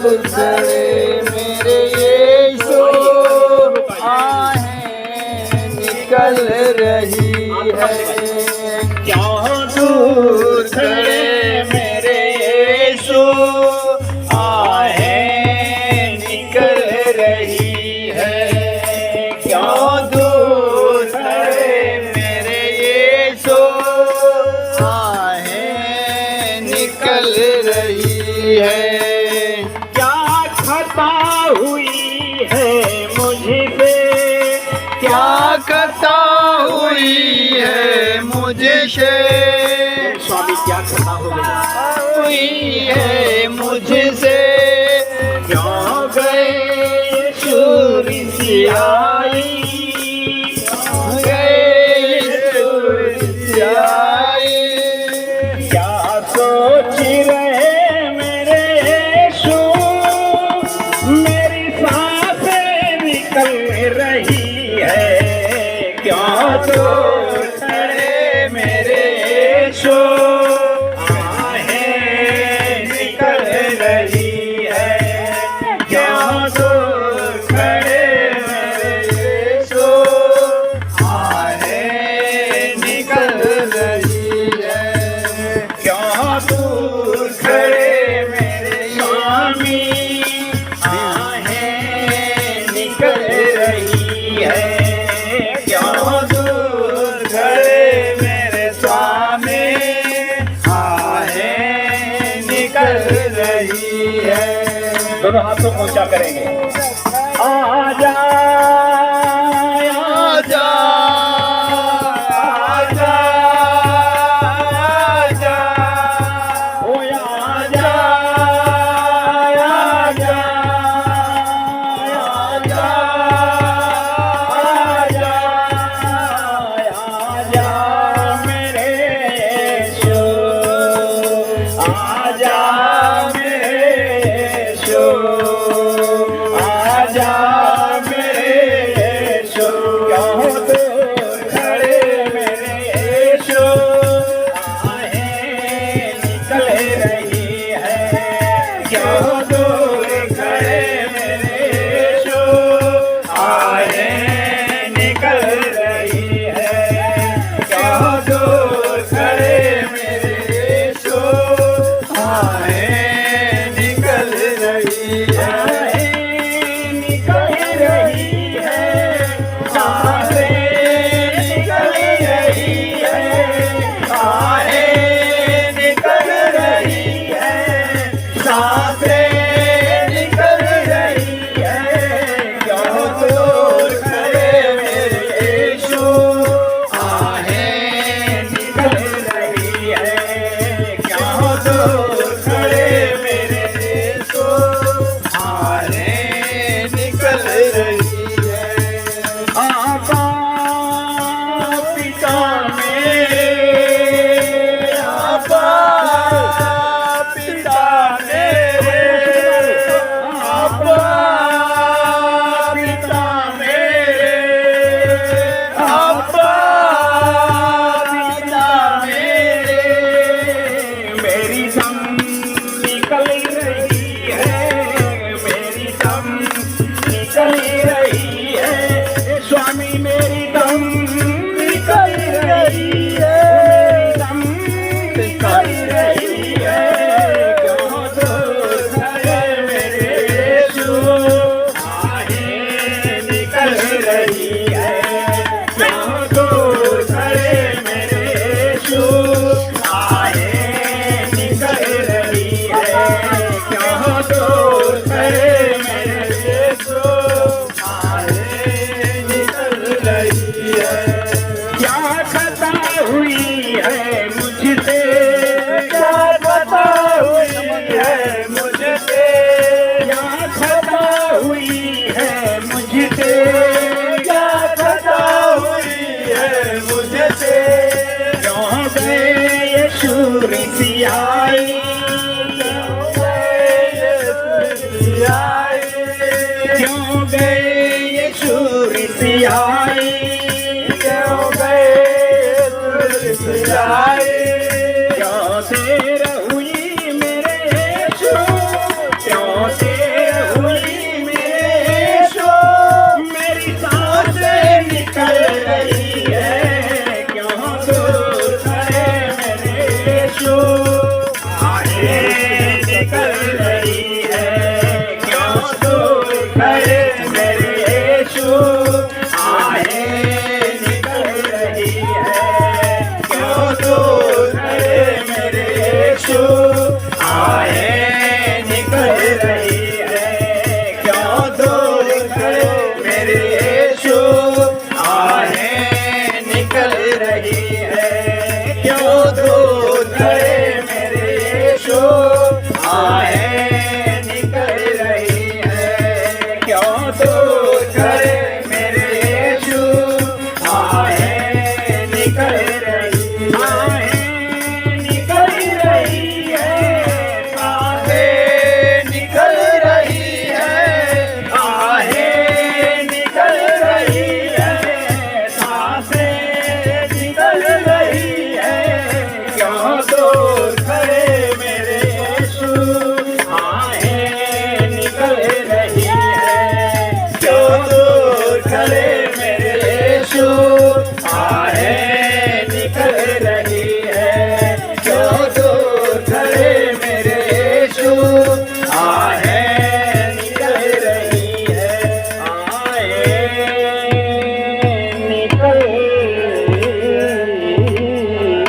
खड़े मेरे यीशु, आहें निकल रही है। क्यों दूर खड़े मेरे यीशु, आहें निकल रही है। क्यों दूर खड़े मेरे यीशु, आहें निकल रही है। क्या खता हुई है मुझसे, क्या खता हुई है मुझसे, स्वामी क्या खता हुई है मुझसे। क्यों गए सूरसियाई, गए सूरसियाई। क्या सोच रहे मेरे यीशु, मेरी सांसें निकल रही है। क्यों दूर खड़े मेरे यीशु, आहें निकल रही है। क्यों दूर खड़े मेरे यीशु, आहें निकल रही है। क्यों दूर खड़े मेरे स्वामी, आहें निकल रही है। क्यों दूर खड़े मेरे स्वामी, आहें निकल रही है। दोनों हाथों को ऊंचा करेंगे। आजा आजा आजा आजा, ओ आजा आजा आजा आजा आजा मेरे यीशु, आजा मेरे यीशु, आजा मेरे यीशु। क्यों दूर खड़े मेरे यीशु, आहें निकल रही है। क्यों दूर खड़े मेरे यीशु, आहें निकल रही है। क्यों दूर खड़े मेरे यीशु, आहें निकल रही है। निकल रही है, सांसें निकल रही है। आहें निकल रही है, सांसें निकल रही है। क्यों दूर खड़े मेरे यीशु, आहें निकल रही है। क्यों दूर खड़े मेरे यीशु, आहें निकल रही है। आका पिता मेरे, आका पिता मेरे, आका पिता मेरे, आका पिता मेरे। मेरी दम निकल रही है, मेरी दम निकल रही है। स्वामी मेरी दम निकल रही है, मेरी दम निकल रही है। क्यों दूर खड़े मेरे यीशु, आहें निकल रही है। क्यों दूर खड़े मेरे यीशु, आहें निकल रही है। क्यों दूर खड़े मेरे यीशु, आहें निकल रही है। क्या खता हुई है मुझसे, क्या खता हुई है मुझसे, क्या खता हुई है मुझसे, क्या खता हुई है मुझसे। क्यों गए यीशु रिसियाई, क्यों गए यीशु रिसियाई, क्यों गए रिसियाई। क्यों देर हुई मेरे यीशु, क्यों देर करे